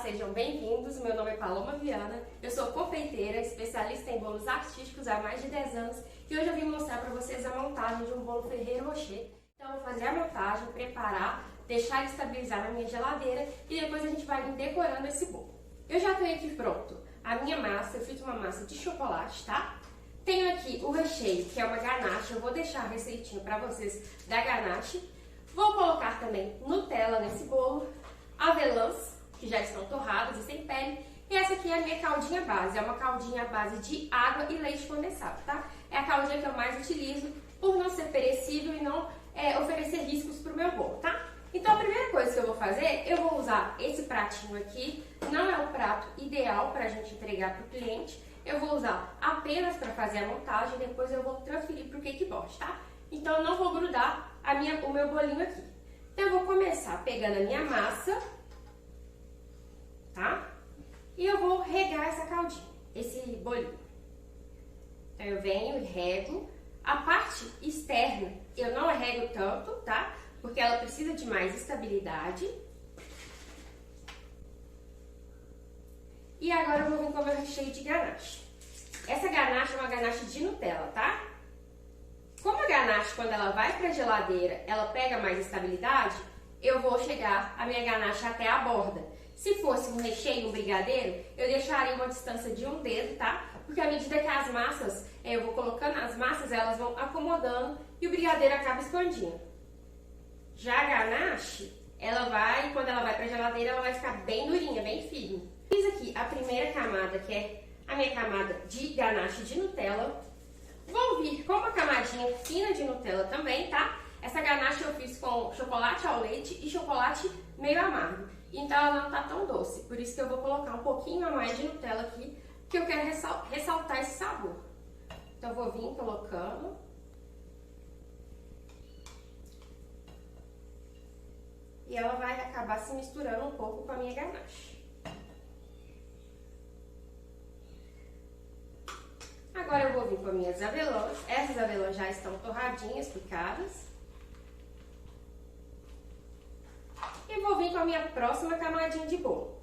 sejam bem-vindos. Meu nome é Paloma Viana, eu sou confeiteira, especialista em bolos artísticos há mais de 10 anos e hoje eu vim mostrar para vocês a montagem de um bolo Ferrero Rocher. Então eu vou fazer a montagem, preparar, deixar ele estabilizar na minha geladeira e depois a gente vai vir decorando esse bolo. Eu já tenho aqui pronto a minha massa, eu fiz uma massa de chocolate, tá? Tenho aqui o recheio, que é uma ganache, eu vou deixar a receitinha para vocês da ganache. Vou colocar também Nutella nesse bolo, avelãs, que já estão torradas e sem pele. E essa aqui é a minha caldinha base, é uma caldinha à base de água e leite condensado, tá? É a caldinha que eu mais utilizo por não ser perecível e não oferecer riscos para o meu bolo, tá? Então a primeira coisa que eu vou fazer, eu vou usar esse pratinho aqui, não é o prato ideal para a gente entregar para o cliente. Eu vou usar apenas para fazer a montagem e depois eu vou transferir para o cake board, tá? Então eu não vou grudar o meu bolinho aqui. Então eu vou começar pegando a minha massa, tá? E eu vou regar essa caldinha, esse bolinho. Então eu venho e rego. A parte externa eu não rego tanto, tá? Porque ela precisa de mais estabilidade. E agora eu vou vir com o meu recheio de ganache. Essa ganache é uma ganache de Nutella, tá? Como a ganache, quando ela vai para a geladeira, ela pega mais estabilidade, eu vou chegar a minha ganache até a borda. Se fosse um recheio, um brigadeiro, eu deixaria uma distância de um dedo, tá? Porque à medida que as massas, eu vou colocando as massas, elas vão acomodando e o brigadeiro acaba expandindo. Já a ganache, quando ela vai para a geladeira, ela vai ficar bem durinha, bem firme. Fiz aqui a primeira camada, que é a minha camada de ganache de Nutella. Vou vir com uma camadinha fina de Nutella também, tá? Essa ganache eu fiz com chocolate ao leite e chocolate meio amargo. Então ela não tá tão doce, por isso que eu vou colocar um pouquinho a mais de Nutella aqui, que eu quero ressaltar esse sabor. Então eu vou vir colocando. E ela vai acabar se misturando um pouco com a minha ganache. Agora eu vou vir com as minhas avelãs. Essas avelãs já estão torradinhas, picadas. E vou vir com a minha próxima camadinha de bolo.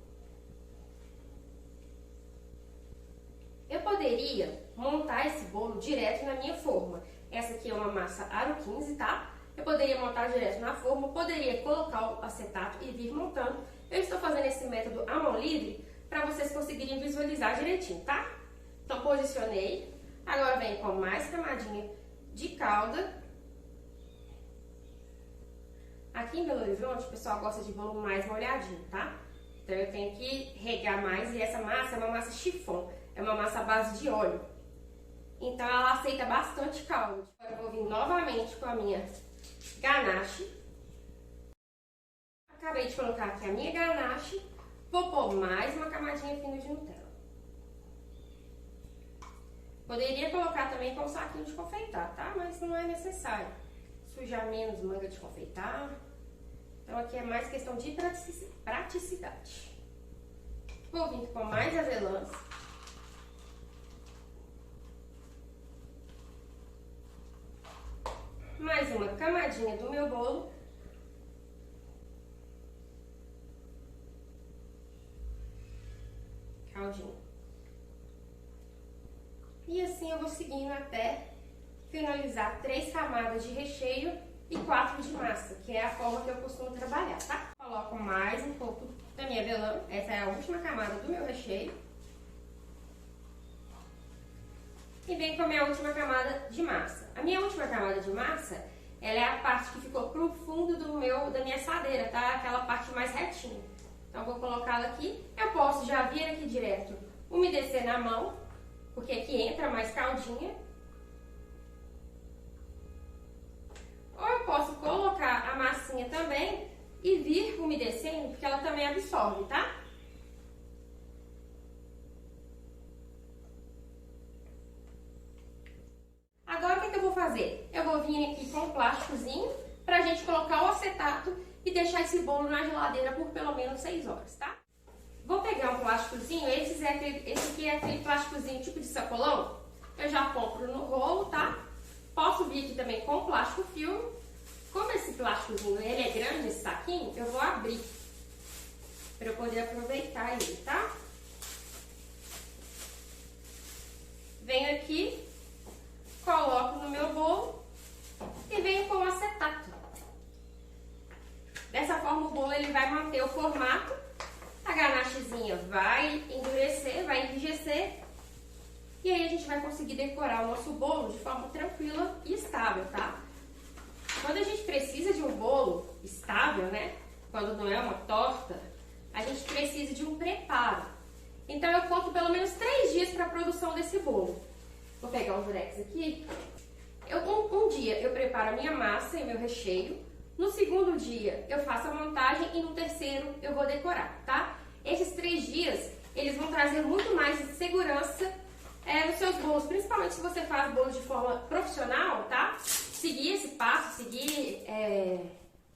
Eu poderia montar esse bolo direto na minha forma. Essa aqui é uma massa aro 15, tá? Eu poderia montar direto na forma, poderia colocar o acetato e vir montando. Eu estou fazendo esse método à mão livre para vocês conseguirem visualizar direitinho, tá? Então posicionei, agora venho com mais camadinha de calda. Aqui em Belo Horizonte o pessoal gosta de bolo mais molhadinho, tá? Então eu tenho que regar mais e essa massa é uma massa chiffon, é uma massa à base de óleo. Então ela aceita bastante caldo. Agora eu vou vir novamente com a minha ganache. Acabei de colocar aqui a minha ganache, vou pôr mais uma camadinha fina de Nutella. Poderia colocar também com um saquinho de confeitar, tá? Mas não é necessário. Sujar menos manga de confeitar. Então aqui é mais questão de praticidade. Vou vir com mais avelãs. Mais uma camadinha do meu bolo. Caldinho. E assim eu vou seguindo até finalizar 3 camadas de recheio e 4 de massa, que é a forma que eu costumo trabalhar, tá? Coloco mais um pouco da minha avelã, essa é a última camada do meu recheio. E venho com a minha última camada de massa. A minha última camada de massa, ela é a parte que ficou pro fundo da minha assadeira, tá? Aquela parte mais retinha. Então eu vou colocá-la aqui. Eu posso já vir aqui direto, umedecer na mão, porque aqui entra mais caldinha. Ou eu posso colocar a massinha também e vir umedecendo, porque ela também absorve, tá? Agora o que eu vou fazer? Eu vou vir aqui com um plásticozinho pra gente colocar o acetato e deixar esse bolo na geladeira por pelo menos 6 horas, tá? Vou pegar um plásticozinho, esse aqui é aquele plásticozinho tipo de sacolão. Eu já compro no rolo, tá? Posso vir aqui também com plástico filme. Como esse plásticozinho ele é grande, esse saquinho, eu vou abrir para eu poder aproveitar ele, tá? Venho aqui, coloco no meu bolo e venho com o acetato. Dessa forma o bolo ele vai manter o formato, a ganachezinha vai endurecer, vai enrijecer e aí a gente vai conseguir decorar o nosso bolo de forma tranquila e estável, tá? Quando a gente precisa de um bolo estável, né? Quando não é uma torta, a gente precisa de um preparo. Então eu conto pelo menos 3 dias para a produção desse bolo. Vou pegar um durex aqui. Um dia eu preparo a minha massa e meu recheio. No segundo dia eu faço a montagem e no terceiro eu vou decorar, tá? Esses 3 dias, eles vão trazer muito mais segurança nos seus bolos, principalmente se você faz bolos de forma profissional, tá? Seguir esse passo, seguir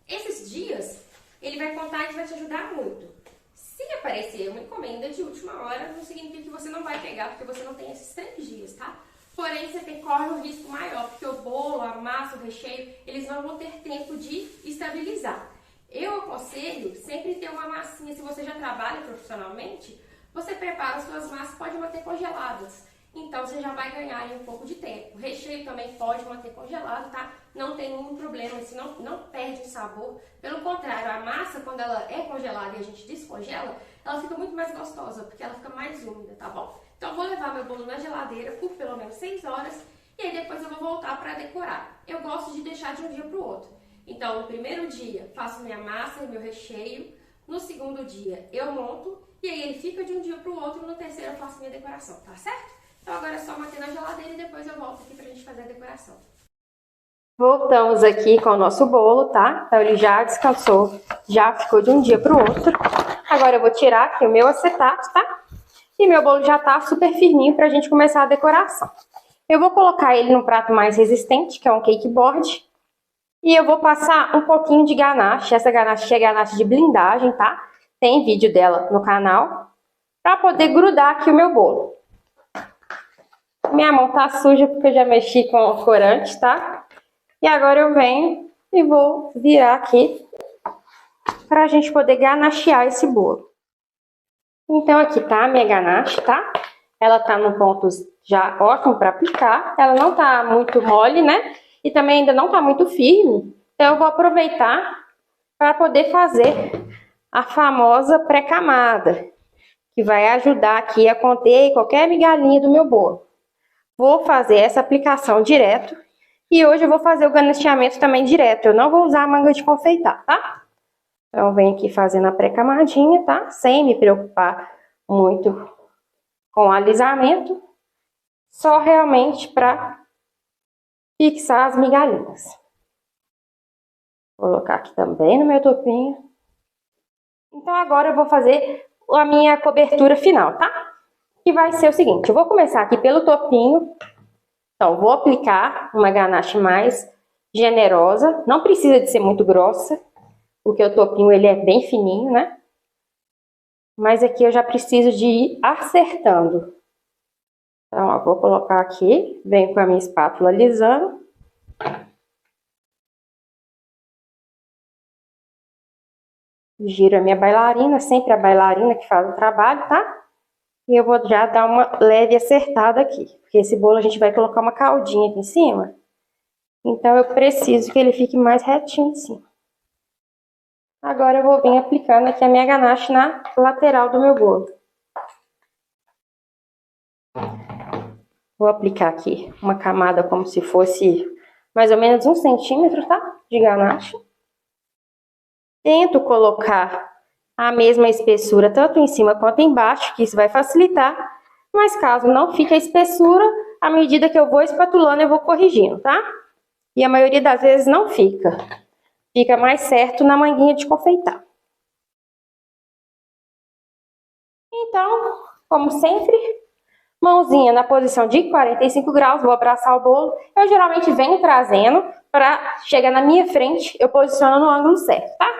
esses dias, ele vai contar e vai te ajudar muito. Se aparecer uma encomenda de última hora, não significa que você não vai pegar, porque você não tem esses 3 dias, tá? Porém, você corre um risco maior, porque o bolo, a massa, o recheio, eles não vão ter tempo de estabilizar. Eu aconselho sempre ter uma massinha, se você já trabalha profissionalmente, você prepara as suas massas, pode manter congeladas. Então, você já vai ganhar aí um pouco de tempo. O recheio também pode manter congelado, tá? Não tem nenhum problema, isso não perde o sabor. Pelo contrário, a massa, quando ela é congelada e a gente descongela, ela fica muito mais gostosa, porque ela fica mais úmida, tá bom? Então, eu vou levar meu bolo na geladeira por pelo menos 6 horas e aí depois eu vou voltar para decorar. Eu gosto de deixar de um dia para o outro. Então, no primeiro dia, faço minha massa e meu recheio. No segundo dia, eu monto e aí ele fica de um dia para o outro. E no terceiro, eu faço minha decoração, tá certo? Então, agora é só manter na geladeira e depois eu volto aqui pra gente fazer a decoração. Voltamos aqui com o nosso bolo, tá? Então, ele já descansou, já ficou de um dia pro outro. Agora eu vou tirar aqui o meu acetato, tá? E meu bolo já tá super firminho pra gente começar a decoração. Eu vou colocar ele num prato mais resistente, que é um cake board. E eu vou passar um pouquinho de ganache. Essa ganache é ganache de blindagem, tá? Tem vídeo dela no canal. Pra poder grudar aqui o meu bolo. Minha mão tá suja porque eu já mexi com o corante, tá? E agora eu venho e vou virar aqui pra gente poder ganachear esse bolo. Então aqui tá a minha ganache, tá? Ela tá no ponto já ótimo pra aplicar. Ela não tá muito mole, né? E também ainda não tá muito firme. Então eu vou aproveitar para poder fazer a famosa pré-camada, que vai ajudar aqui a conter qualquer migalhinha do meu bolo. Vou fazer essa aplicação direto e hoje eu vou fazer o ganacheamento também direto. Eu não vou usar a manga de confeitar, tá? Então, eu venho aqui fazendo a pré-camadinha, tá? Sem me preocupar muito com o alisamento. Só realmente para fixar as migalhinhas. Vou colocar aqui também no meu topinho. Então, agora eu vou fazer a minha cobertura final, tá? Que vai ser o seguinte, eu vou começar aqui pelo topinho. Então, vou aplicar uma ganache mais generosa. Não precisa de ser muito grossa, porque o topinho ele é bem fininho, né? Mas aqui eu já preciso de ir acertando. Então, ó, vou colocar aqui, venho com a minha espátula alisando. Giro a minha bailarina, sempre a bailarina que faz o trabalho, tá? E eu vou já dar uma leve acertada aqui, porque esse bolo a gente vai colocar uma caldinha aqui em cima. Então, eu preciso que ele fique mais retinho em cima. Agora, eu vou vir aplicando aqui a minha ganache na lateral do meu bolo. Vou aplicar aqui uma camada como se fosse mais ou menos 1 centímetro, tá? De ganache. Tento colocar a mesma espessura tanto em cima quanto embaixo, que isso vai facilitar. Mas caso não fique a espessura, à medida que eu vou espatulando, eu vou corrigindo, tá? E a maioria das vezes não fica. Fica mais certo na manguinha de confeitar. Então, como sempre, mãozinha na posição de 45 graus, vou abraçar o bolo. Eu geralmente venho trazendo para chegar na minha frente, eu posiciono no ângulo certo, tá?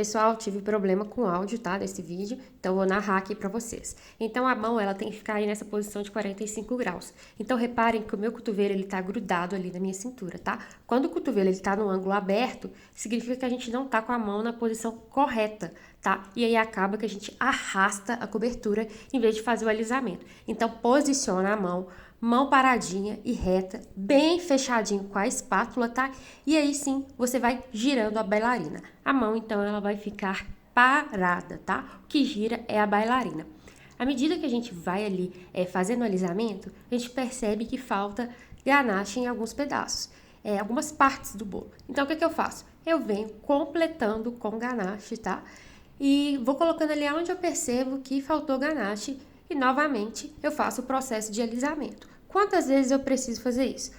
Pessoal, tive problema com o áudio, tá, desse vídeo, então vou narrar aqui pra vocês. Então a mão, ela tem que ficar aí nessa posição de 45 graus. Então reparem que o meu cotovelo, ele tá grudado ali na minha cintura, tá? Quando o cotovelo, ele tá no ângulo aberto, significa que a gente não tá com a mão na posição correta, tá? E aí acaba que a gente arrasta a cobertura em vez de fazer o alisamento. Então posiciona a mão paradinha e reta, bem fechadinho com a espátula, tá? E aí sim, você vai girando a bailarina. A mão, então, ela vai ficar parada, tá? O que gira é a bailarina. À medida que a gente vai ali fazendo o alisamento, a gente percebe que falta ganache em alguns pedaços, algumas partes do bolo. Então, o que eu faço? Eu venho completando com ganache, tá? E vou colocando ali onde eu percebo que faltou ganache e novamente eu faço o processo de alisamento. Quantas vezes eu preciso fazer isso?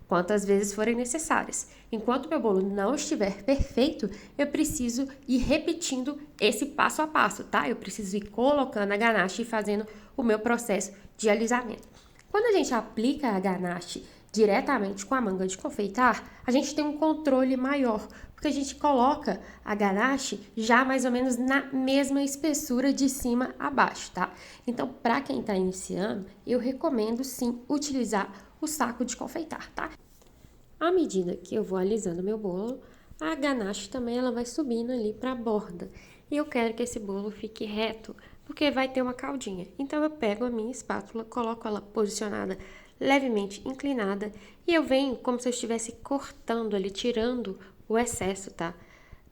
Quantas vezes forem necessárias. Enquanto meu bolo não estiver perfeito, eu preciso ir repetindo esse passo a passo, tá? Eu preciso ir colocando a ganache e fazendo o meu processo de alisamento. Quando a gente aplica a ganache diretamente com a manga de confeitar, a gente tem um controle maior, porque a gente coloca a ganache já mais ou menos na mesma espessura de cima a baixo, tá? Então, para quem está iniciando, eu recomendo sim utilizar o saco de confeitar, tá? À medida que eu vou alisando meu bolo, a ganache também ela vai subindo ali para a borda. E eu quero que esse bolo fique reto, porque vai ter uma caldinha. Então, eu pego a minha espátula, coloco ela posicionada levemente inclinada e eu venho como se eu estivesse cortando ali, tirando o excesso, tá,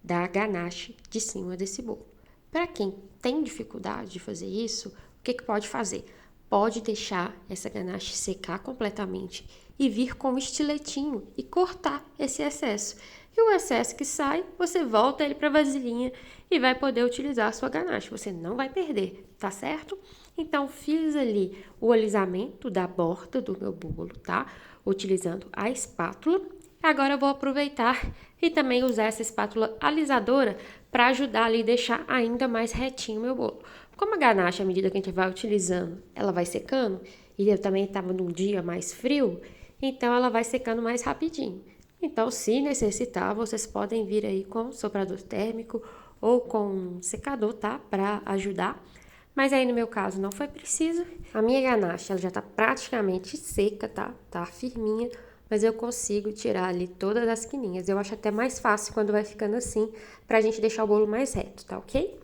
da ganache de cima desse bolo. Para quem tem dificuldade de fazer isso, o que pode fazer? Pode deixar essa ganache secar completamente e vir com um estiletinho e cortar esse excesso. E o excesso que sai, você volta ele para a vasilhinha e vai poder utilizar a sua ganache. Você não vai perder, tá certo? Então, fiz ali o alisamento da borda do meu bolo, tá? Utilizando a espátula. Agora eu vou aproveitar e também usar essa espátula alisadora para ajudar ali a deixar ainda mais retinho o meu bolo. Como a ganache, à medida que a gente vai utilizando, ela vai secando, e eu também estava num dia mais frio, então ela vai secando mais rapidinho. Então, se necessitar, vocês podem vir aí com soprador térmico ou com um secador, tá? Para ajudar. Mas aí, no meu caso, não foi preciso. A minha ganache, ela já tá praticamente seca, tá? Tá firminha, mas eu consigo tirar ali todas as quininhas. Eu acho até mais fácil quando vai ficando assim, pra gente deixar o bolo mais reto, tá ok?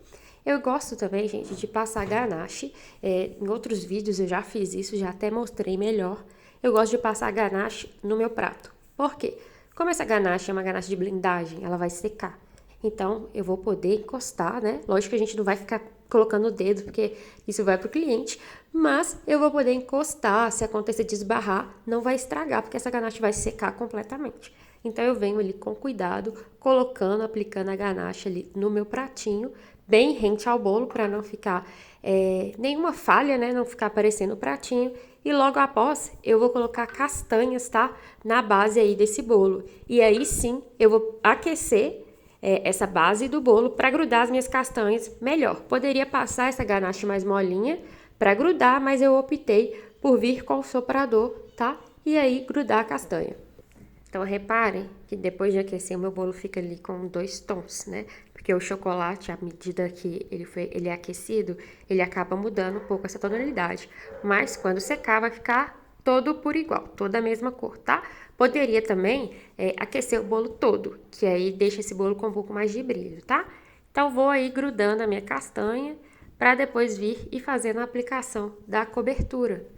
Eu gosto também, gente, de passar ganache. Em outros vídeos eu já fiz isso, já até mostrei melhor. Eu gosto de passar ganache no meu prato. Por quê? Como essa ganache é uma ganache de blindagem, ela vai secar. Então, eu vou poder encostar, né? Lógico que a gente não vai ficar colocando o dedo, porque isso vai pro cliente. Mas eu vou poder encostar, se acontecer de esbarrar, não vai estragar, porque essa ganache vai secar completamente. Então, eu venho ali com cuidado, colocando, aplicando a ganache ali no meu pratinho, bem rente ao bolo, para não ficar nenhuma falha, né? Não ficar aparecendo o pratinho. E logo após, eu vou colocar castanhas, tá? Na base aí desse bolo. E aí sim, eu vou aquecer essa base do bolo para grudar as minhas castanhas melhor. Poderia passar essa ganache mais molinha para grudar, mas eu optei por vir com o soprador, tá? E aí grudar a castanha. Então, reparem que depois de aquecer, o meu bolo fica ali com 2 tons, né? Porque o chocolate, à medida que ele é aquecido, ele acaba mudando um pouco essa tonalidade. Mas, quando secar, vai ficar todo por igual, toda a mesma cor, tá? Poderia também aquecer o bolo todo, que aí deixa esse bolo com um pouco mais de brilho, tá? Então, vou aí grudando a minha castanha para depois vir e fazendo a aplicação da cobertura.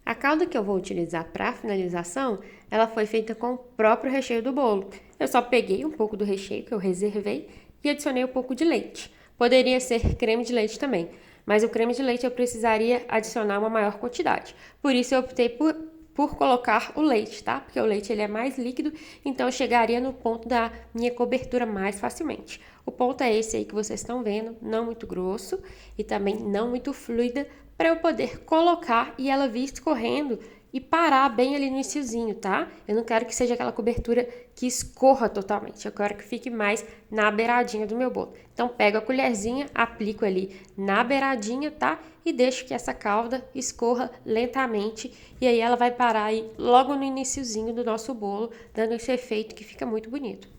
A calda que eu vou utilizar para finalização, ela foi feita com o próprio recheio do bolo. Eu só peguei um pouco do recheio que eu reservei e adicionei um pouco de leite. Poderia ser creme de leite também, mas o creme de leite eu precisaria adicionar uma maior quantidade. Por isso eu optei por colocar o leite, tá? Porque o leite ele é mais líquido, então eu chegaria no ponto da minha cobertura mais facilmente. O ponto é esse aí que vocês estão vendo, não muito grosso e também não muito fluida, para eu poder colocar e ela vir escorrendo e parar bem ali no iniciozinho, tá? Eu não quero que seja aquela cobertura que escorra totalmente, eu quero que fique mais na beiradinha do meu bolo. Então, pego a colherzinha, aplico ali na beiradinha, tá? E deixo que essa calda escorra lentamente e aí ela vai parar aí logo no iniciozinho do nosso bolo, dando esse efeito que fica muito bonito.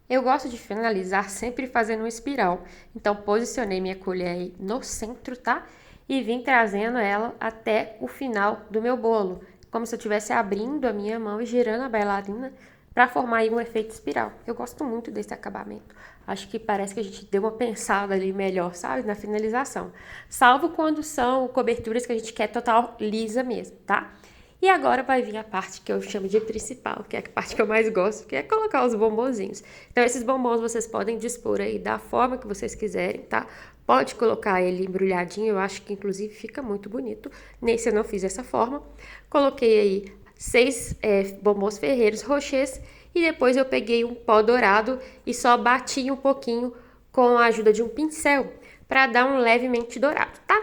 Eu gosto de finalizar sempre fazendo uma espiral. Então, posicionei minha colher aí no centro, tá? E vim trazendo ela até o final do meu bolo, como se eu estivesse abrindo a minha mão e girando a bailarina para formar aí um efeito espiral. Eu gosto muito desse acabamento. Acho que parece que a gente deu uma pensada ali melhor, sabe? Na finalização. Salvo quando são coberturas que a gente quer total lisa mesmo, tá? E agora vai vir a parte que eu chamo de principal, que é a parte que eu mais gosto, que é colocar os bombonzinhos. Então, esses bombons vocês podem dispor aí da forma que vocês quiserem, tá? Pode colocar ele embrulhadinho, eu acho que inclusive fica muito bonito. Nesse eu não fiz dessa forma. Coloquei aí 6 bombons ferreiros rochês e depois eu peguei um pó dourado e só bati um pouquinho com a ajuda de um pincel para dar um levemente dourado, tá?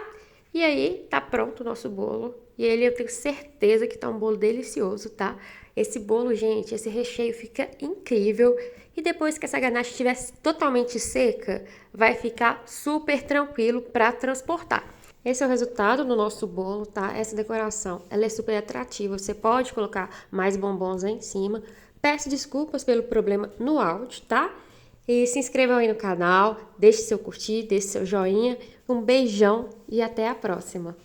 E aí, tá pronto o nosso bolo. E ele eu tenho certeza que tá um bolo delicioso, tá? Esse bolo, gente, esse recheio fica incrível. E depois que essa ganache estiver totalmente seca, vai ficar super tranquilo para transportar. Esse é o resultado do nosso bolo, tá? Essa decoração, ela é super atrativa. Você pode colocar mais bombons aí em cima. Peço desculpas pelo problema no áudio, tá? E se inscrevam aí no canal, deixe seu curtir, deixe seu joinha. Um beijão e até a próxima!